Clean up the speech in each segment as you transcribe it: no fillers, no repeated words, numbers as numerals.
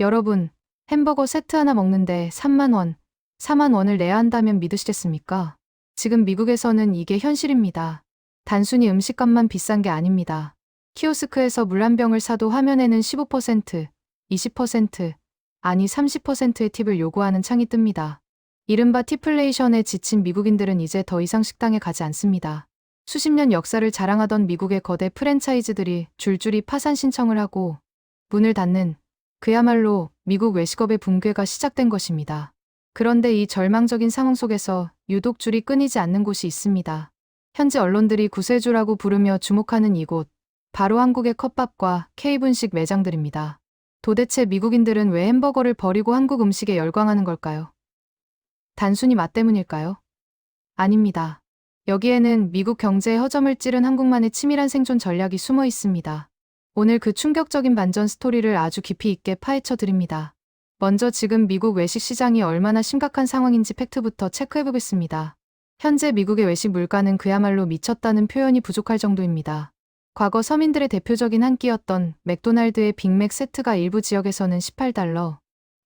여러분, 햄버거 세트 하나 먹는데 3만 원, 4만 원을 내야 한다면 믿으시겠습니까? 지금 미국에서는 이게 현실입니다. 단순히 음식값만 비싼 게 아닙니다. 키오스크에서 물 한 병을 사도 화면에는 15%, 20%, 아니 30%의 팁을 요구하는 창이 뜹니다. 이른바 팁플레이션에 지친 미국인들은 이제 더 이상 식당에 가지 않습니다. 수십 년 역사를 자랑하던 미국의 거대 프랜차이즈들이 줄줄이 파산 신청을 하고 문을 닫는 그야말로 미국 외식업의 붕괴가 시작된 것입니다. 그런데 이 절망적인 상황 속에서 유독 줄이 끊이지 않는 곳이 있습니다. 현지 언론들이 구세주라고 부르며 주목하는 이곳, 바로 한국의 컵밥과 K분식 매장들입니다. 도대체 미국인들은 왜 햄버거를 버리고 한국 음식에 열광하는 걸까요? 단순히 맛 때문일까요? 아닙니다. 여기에는 미국 경제의 허점을 찌른 한국만의 치밀한 생존 전략이 숨어 있습니다. 오늘 그 충격적인 반전 스토리를 아주 깊이 있게 파헤쳐 드립니다. 먼저 지금 미국 외식 시장이 얼마나 심각한 상황인지 팩트부터 체크해 보겠습니다. 현재 미국의 외식 물가는 그야말로 미쳤다는 표현이 부족할 정도입니다. 과거 서민들의 대표적인 한 끼였던 맥도날드의 빅맥 세트가 일부 지역에서는 18달러,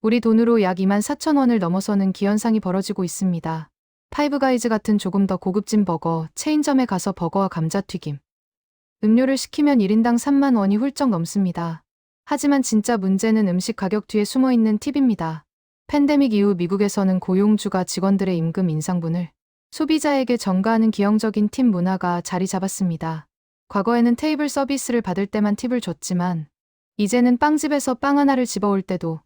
우리 돈으로 약 24,000원을 넘어서는 기현상이 벌어지고 있습니다. 파이브가이즈 같은 조금 더 고급진 버거, 체인점에 가서 버거와 감자튀김, 음료를 시키면 1인당 3만 원이 훌쩍 넘습니다. 하지만 진짜 문제는 음식 가격 뒤에 숨어있는 팁입니다. 팬데믹 이후 미국에서는 고용주가 직원들의 임금 인상분을 소비자에게 전가하는 기형적인 팁 문화가 자리 잡았습니다. 과거에는 테이블 서비스를 받을 때만 팁을 줬지만 이제는 빵집에서 빵 하나를 집어올 때도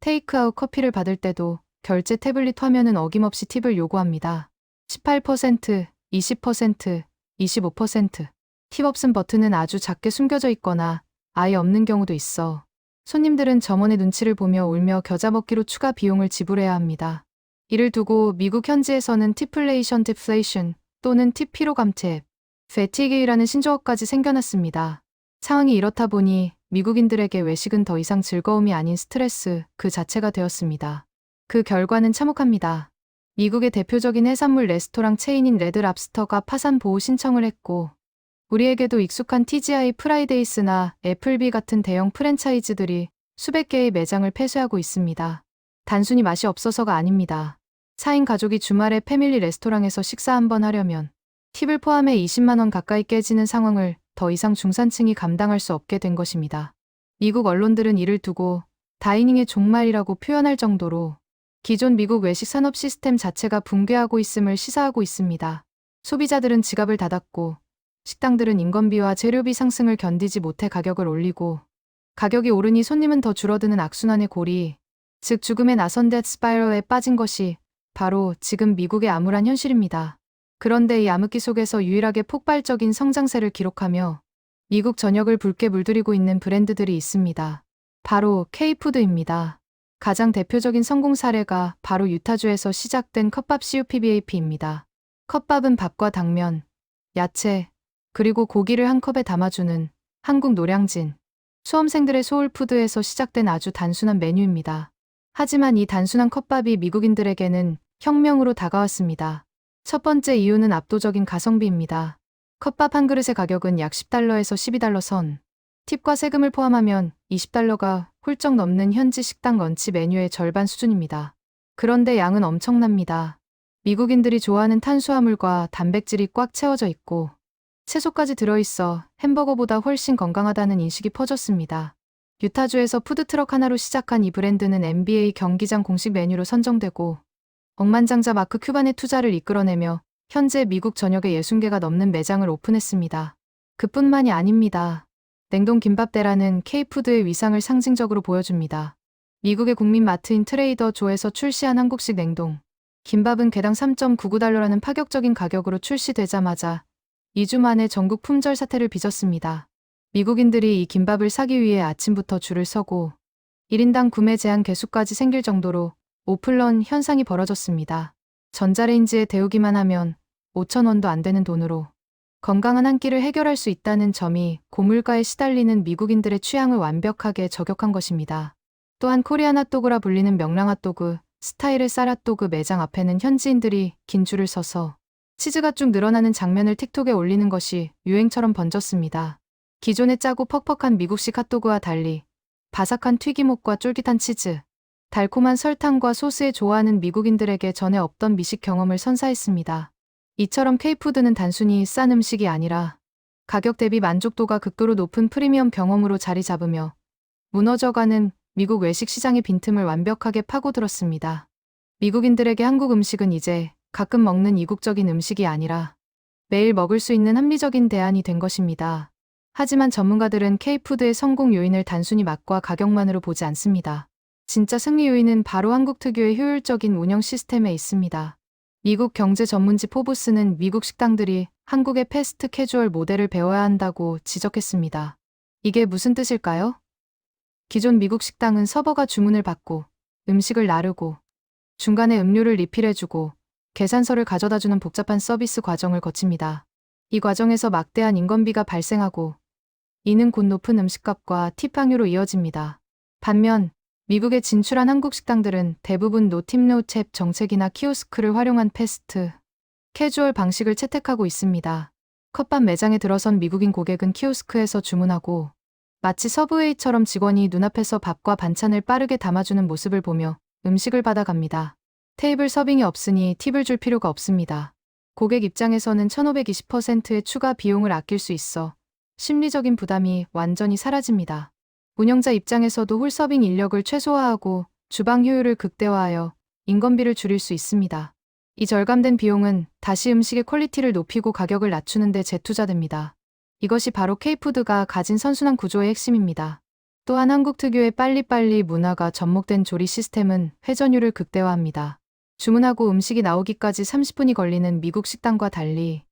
테이크아웃 커피를 받을 때도 결제 태블릿 화면은 어김없이 팁을 요구합니다. 18%, 20%, 25%. 팁 없음 버튼은 아주 작게 숨겨져 있거나 아예 없는 경우도 있어 손님들은 점원의 눈치를 보며 울며 겨자 먹기로 추가 비용을 지불해야 합니다. 이를 두고 미국 현지에서는 팁플레이션 디플레이션 또는 팁 피로 감퇴, 패티기라는 신조어까지 생겨났습니다. 상황이 이렇다 보니 미국인들에게 외식은 더 이상 즐거움이 아닌 스트레스 그 자체가 되었습니다. 그 결과는 참혹합니다. 미국의 대표적인 해산물 레스토랑 체인인 레드 랍스터가 파산 보호 신청을 했고 우리에게도 익숙한 TGI 프라이데이스나 애플비 같은 대형 프랜차이즈들이 수백 개의 매장을 폐쇄하고 있습니다. 단순히 맛이 없어서가 아닙니다. 4인 가족이 주말에 패밀리 레스토랑에서 식사 한번 하려면 팁을 포함해 20만 원 가까이 깨지는 상황을 더 이상 중산층이 감당할 수 없게 된 것입니다. 미국 언론들은 이를 두고 다이닝의 종말이라고 표현할 정도로 기존 미국 외식 산업 시스템 자체가 붕괴하고 있음을 시사하고 있습니다. 소비자들은 지갑을 닫았고 식당들은 인건비와 재료비 상승을 견디지 못해 가격을 올리고 가격이 오르니 손님은 더 줄어드는 악순환의 고리, 즉 죽음에 나선 데스 스파이럴에 빠진 것이 바로 지금 미국의 암울한 현실입니다. 그런데 이 암흑기 속에서 유일하게 폭발적인 성장세를 기록하며 미국 전역을 붉게 물들이고 있는 브랜드들이 있습니다. 바로 K푸드입니다. 가장 대표적인 성공 사례가 바로 유타주에서 시작된 컵밥 CUPBAP입니다. 컵밥은 밥과 당면, 야채, 그리고 고기를 한 컵에 담아주는 한국 노량진, 수험생들의 소울푸드에서 시작된 아주 단순한 메뉴입니다. 하지만 이 단순한 컵밥이 미국인들에게는 혁명으로 다가왔습니다. 첫 번째 이유는 압도적인 가성비입니다. 컵밥 한 그릇의 가격은 약 10달러에서 12달러 선, 팁과 세금을 포함하면 20달러가 훌쩍 넘는 현지 식당 런치 메뉴의 절반 수준입니다. 그런데 양은 엄청납니다. 미국인들이 좋아하는 탄수화물과 단백질이 꽉 채워져 있고 채소까지 들어있어 햄버거보다 훨씬 건강하다는 인식이 퍼졌습니다. 유타주에서 푸드트럭 하나로 시작한 이 브랜드는 NBA 경기장 공식 메뉴로 선정되고 억만장자 마크 큐반의 투자를 이끌어내며 현재 미국 전역에 60개가 넘는 매장을 오픈했습니다. 그뿐만이 아닙니다. 냉동 김밥대라는 K푸드의 위상을 상징적으로 보여줍니다. 미국의 국민 마트인 트레이더 조에서 출시한 한국식 냉동 김밥은 개당 3.99달러라는 파격적인 가격으로 출시되자마자 2주 만에 전국 품절 사태를 빚었습니다. 미국인들이 이 김밥을 사기 위해 아침부터 줄을 서고 1인당 구매 제한 개수까지 생길 정도로 오픈런 현상이 벌어졌습니다. 전자레인지에 데우기만 하면 5,000원도 안 되는 돈으로 건강한 한 끼를 해결할 수 있다는 점이 고물가에 시달리는 미국인들의 취향을 완벽하게 저격한 것입니다. 또한 코리안 핫도그라 불리는 명랑 핫도그, 스타일의 쌀 핫도그 매장 앞에는 현지인들이 긴 줄을 서서 치즈가 쭉 늘어나는 장면을 틱톡에 올리는 것이 유행처럼 번졌습니다. 기존의 짜고 퍽퍽한 미국식 핫도그와 달리 바삭한 튀김옷과 쫄깃한 치즈, 달콤한 설탕과 소스에 좋아하는 미국인들에게 전에 없던 미식 경험을 선사했습니다. 이처럼 K푸드는 단순히 싼 음식이 아니라 가격 대비 만족도가 극도로 높은 프리미엄 경험으로 자리 잡으며 무너져가는 미국 외식 시장의 빈틈을 완벽하게 파고들었습니다. 미국인들에게 한국 음식은 이제 가끔 먹는 이국적인 음식이 아니라 매일 먹을 수 있는 합리적인 대안이 된 것입니다. 하지만 전문가들은 K푸드의 성공 요인을 단순히 맛과 가격만으로 보지 않습니다. 진짜 승리 요인은 바로 한국 특유의 효율적인 운영 시스템에 있습니다. 미국 경제 전문지 포브스는 미국 식당들이 한국의 패스트 캐주얼 모델을 배워야 한다고 지적했습니다. 이게 무슨 뜻일까요? 기존 미국 식당은 서버가 주문을 받고 음식을 나르고 중간에 음료를 리필해주고 계산서를 가져다주는 복잡한 서비스 과정을 거칩니다. 이 과정에서 막대한 인건비가 발생하고 이는 곧 높은 음식값과 팁 항유로 이어집니다. 반면 미국에 진출한 한국 식당들은 대부분 노팁 노탭 정책이나 키오스크를 활용한 패스트 캐주얼 방식을 채택하고 있습니다. 컵밥 매장에 들어선 미국인 고객은 키오스크에서 주문하고 마치 서브웨이처럼 직원이 눈앞에서 밥과 반찬을 빠르게 담아주는 모습을 보며 음식을 받아갑니다. 테이블 서빙이 없으니 팁을 줄 필요가 없습니다. 고객 입장에서는 1520%의 추가 비용을 아낄 수 있어 심리적인 부담이 완전히 사라집니다. 운영자 입장에서도 홀서빙 인력을 최소화하고 주방 효율을 극대화하여 인건비를 줄일 수 있습니다. 이 절감된 비용은 다시 음식의 퀄리티를 높이고 가격을 낮추는 데 재투자됩니다. 이것이 바로 K푸드가 가진 선순환 구조의 핵심입니다. 또한 한국 특유의 빨리빨리 문화가 접목된 조리 시스템은 회전율을 극대화합니다. 주문하고 음식이 나오기까지 30분이 걸리는 미국 식당과 달리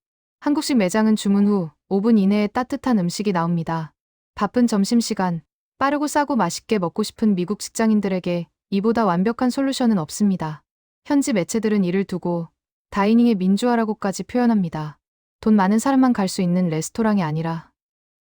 한국식 매장은 주문 후 5분 이내에 따뜻한 음식이 나옵니다. 바쁜 점심시간, 빠르고 싸고 맛있게 먹고 싶은 미국 직장인들에게 이보다 완벽한 솔루션은 없습니다. 현지 매체들은 이를 두고 다이닝의 민주화라고까지 표현합니다. 돈 많은 사람만 갈 수 있는 레스토랑이 아니라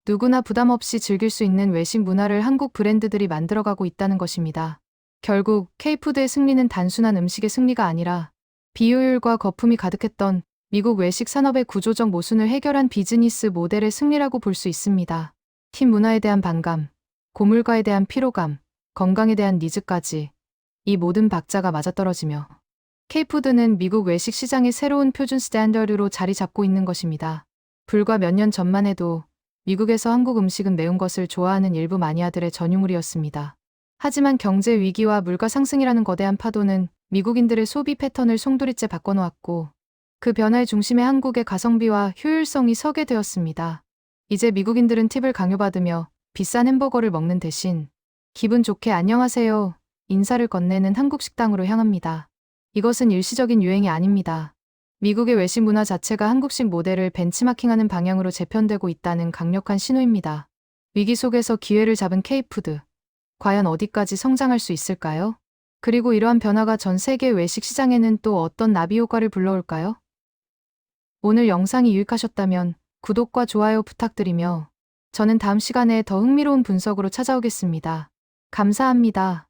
누구나 부담 없이 즐길 수 있는 외식 문화를 한국 브랜드들이 만들어가고 있다는 것입니다. 결국 K푸드의 승리는 단순한 음식의 승리가 아니라 비효율과 거품이 가득했던 미국 외식 산업의 구조적 모순을 해결한 비즈니스 모델의 승리라고 볼 수 있습니다. 팀 문화에 대한 반감, 고물가에 대한 피로감, 건강에 대한 니즈까지 이 모든 박자가 맞아떨어지며 K푸드는 미국 외식 시장의 새로운 표준 스탠더드로 자리 잡고 있는 것입니다. 불과 몇 년 전만 해도 미국에서 한국 음식은 매운 것을 좋아하는 일부 마니아들의 전유물이었습니다. 하지만 경제 위기와 물가 상승이라는 거대한 파도는 미국인들의 소비 패턴을 송두리째 바꿔놓았고 그 변화의 중심에 한국의 가성비와 효율성이 서게 되었습니다. 이제 미국인들은 팁을 강요받으며 비싼 햄버거를 먹는 대신 기분 좋게 안녕하세요 인사를 건네는 한국 식당으로 향합니다. 이것은 일시적인 유행이 아닙니다. 미국의 외식 문화 자체가 한국식 모델을 벤치마킹하는 방향으로 재편되고 있다는 강력한 신호입니다. 위기 속에서 기회를 잡은 K푸드. 과연 어디까지 성장할 수 있을까요? 그리고 이러한 변화가 전 세계 외식 시장에는 또 어떤 나비 효과를 불러올까요? 오늘 영상이 유익하셨다면 구독과 좋아요 부탁드리며 저는 다음 시간에 더 흥미로운 분석으로 찾아오겠습니다. 감사합니다.